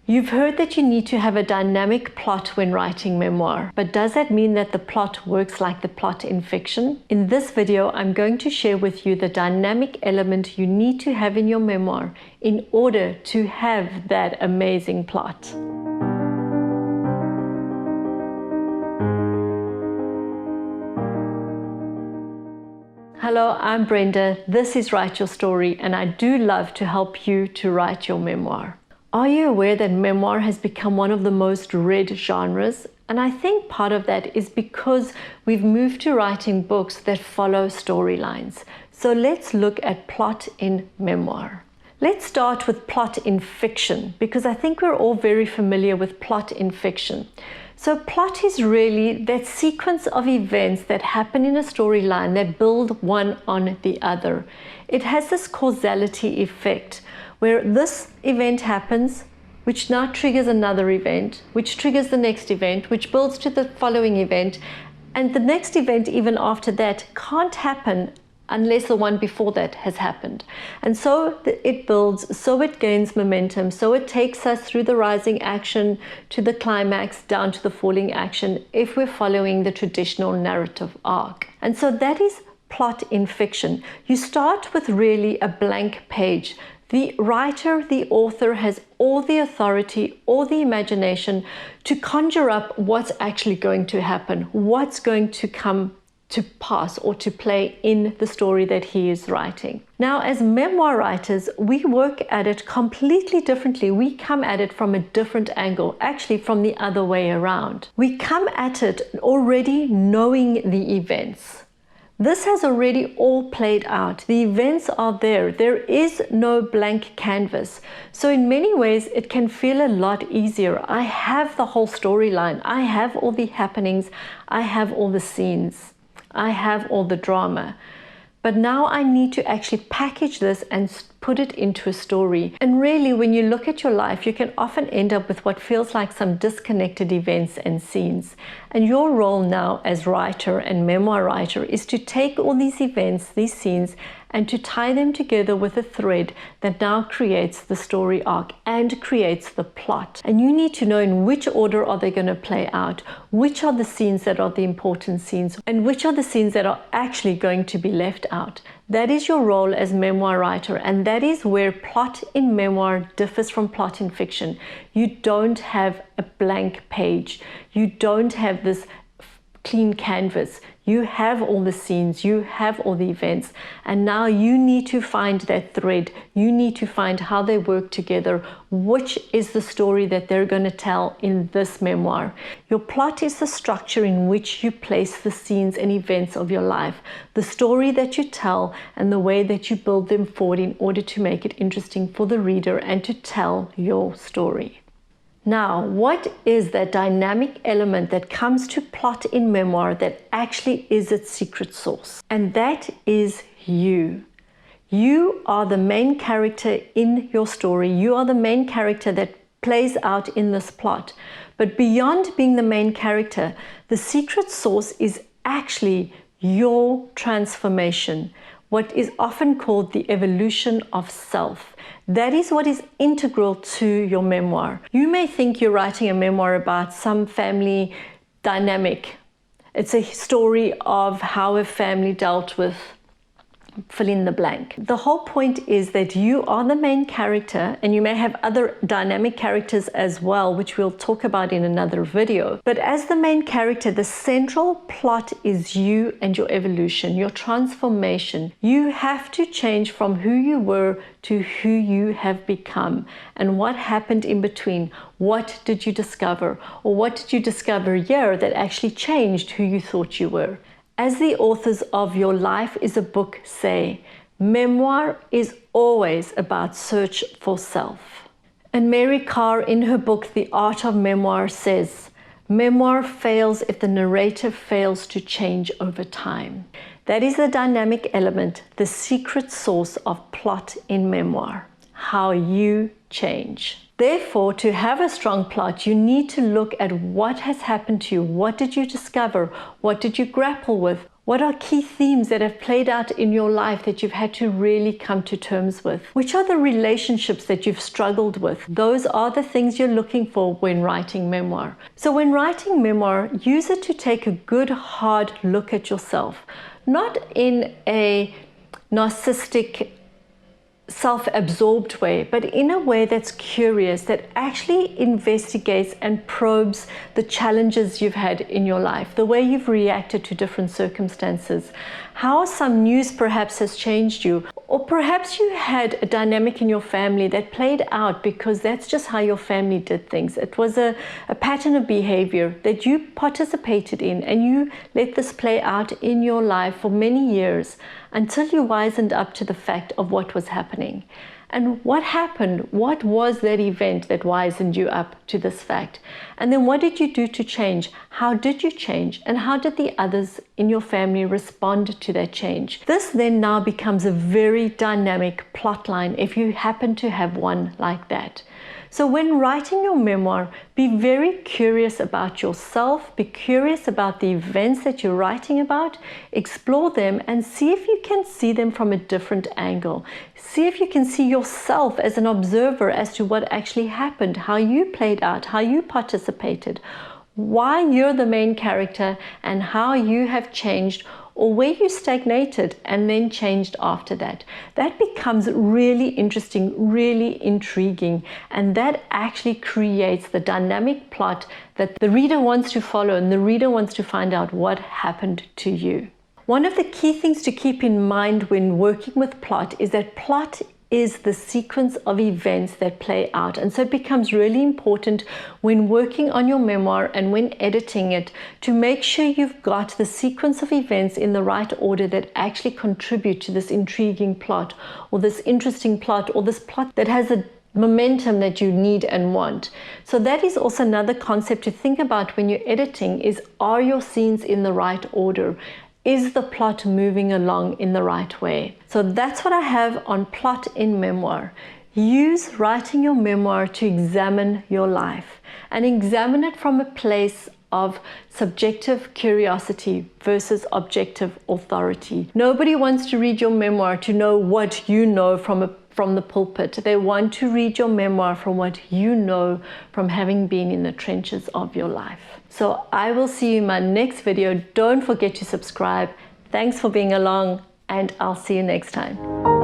You've heard that you need to have a dynamic plot when writing memoir, but does that mean that the plot works like the plot in fiction? In this video, I'm going to share with you the dynamic element you need to have in your memoir in order to have that amazing plot. Hello, I'm Brenda. This is Write Your Story, and I do love to help you to write your memoir. Are you aware that memoir has become one of the most read genres? And I think part of that is because we've moved to writing books that follow storylines. So let's look at plot in memoir. Let's start with plot in fiction, because I think we're all very familiar with plot in fiction. So plot is really that sequence of events that happen in a storyline that build one on the other. It has this causality effect where this event happens, which now triggers another event, which triggers the next event, which builds to the following event. And the next event, even after that, can't happen unless the one before that has happened. And so it builds, so it gains momentum, so it takes us through the rising action to the climax, down to the falling action, if we're following the traditional narrative arc. And so that is plot in fiction. You start with really a blank page. The writer, the author, has all the authority, all the imagination to conjure up what's actually going to happen, what's going to come to pass or to play in the story that he is writing. Now, as memoir writers, we work at it completely differently. We come at it from a different angle, actually from the other way around. We come at it already knowing the events. This has already all played out. The events are there. There is no blank canvas. So in many ways, it can feel a lot easier. I have the whole storyline. I have all the happenings. I have all the scenes. I have all the drama. But now I need to actually package this and put it into a story. And really, when you look at your life, you can often end up with what feels like some disconnected events and scenes. And your role now as writer and memoir writer is to take all these events, these scenes, and to tie them together with a thread that now creates the story arc and creates the plot. And you need to know in which order are they going to play out, which are the scenes that are the important scenes, and which are the scenes that are actually going to be left out. That is your role as memoir writer, and that is where plot in memoir differs from plot in fiction. You don't have a blank page. You don't have this clean canvas. You have all the scenes, you have all the events, and now you need to find that thread. You need to find how they work together. Which is the story that they're going to tell in this memoir? Your plot is the structure in which you place the scenes and events of your life, the story that you tell, and the way that you build them forward in order to make it interesting for the reader and to tell your story. Now, what is that dynamic element that comes to plot in memoir that actually is its secret sauce? And that is you. You are the main character in your story. You are the main character that plays out in this plot. But beyond being the main character, the secret sauce is actually your transformation, what is often called the evolution of self. That is what is integral to your memoir. You may think you're writing a memoir about some family dynamic. It's a story of how a family dealt with fill in the blank. The whole point is that you are the main character, and you may have other dynamic characters as well, which we'll talk about in another video. But as the main character, the central plot is you and your evolution, your transformation. You have to change from who you were to who you have become. And what happened in between? What did you discover? Or what did you discover here that actually changed who you thought you were? As the authors of Your Life is a Book say, memoir is always about search for self. And Mary Karr, in her book, The Art of Memoir, says, memoir fails if the narrator fails to change over time. That is the dynamic element, the secret sauce of plot in memoir, how you change. Therefore, to have a strong plot, you need to look at what has happened to you. What did you discover? What did you grapple with? What are key themes that have played out in your life that you've had to really come to terms with? Which are the relationships that you've struggled with? Those are the things you're looking for when writing memoir. So when writing memoir, use it to take a good hard look at yourself, not in a narcissistic, self-absorbed way, but in a way that's curious, that actually investigates and probes the challenges you've had in your life, the way you've reacted to different circumstances, how some news perhaps has changed you, or perhaps you had a dynamic in your family that played out because that's just how your family did things. It was a pattern of behavior that you participated in, and you let this play out in your life for many years until you wisened up to the fact of what was happening. And what happened? What was that event that wisened you up to this fact? And then what did you do to change? How did you change? And how did the others in your family respond to that change? This then now becomes a very dynamic plot line if you happen to have one like that. So when writing your memoir, be very curious about yourself, be curious about the events that you're writing about, explore them and see if you can see them from a different angle. See if you can see yourself as an observer as to what actually happened, how you played out, how you participated, why you're the main character, and how you have changed, or where you stagnated and then changed after that. That becomes really interesting, really intriguing, and that actually creates the dynamic plot that the reader wants to follow, and the reader wants to find out what happened to you. One of the key things to keep in mind when working with plot is that plot is the sequence of events that play out. And so it becomes really important when working on your memoir and when editing it to make sure you've got the sequence of events in the right order that actually contribute to this intriguing plot, or this interesting plot, or this plot that has a momentum that you need and want. So that is also another concept to think about when you're editing is, are your scenes in the right order? Is the plot moving along in the right way? So that's what I have on plot in memoir. Use writing your memoir to examine your life, and examine it from a place of subjective curiosity versus objective authority. Nobody wants to read your memoir to know what you know from the pulpit. They want to read your memoir from what you know from having been in the trenches of your life. So I will see you in my next video. Don't forget to subscribe. Thanks for being along, and I'll see you next time.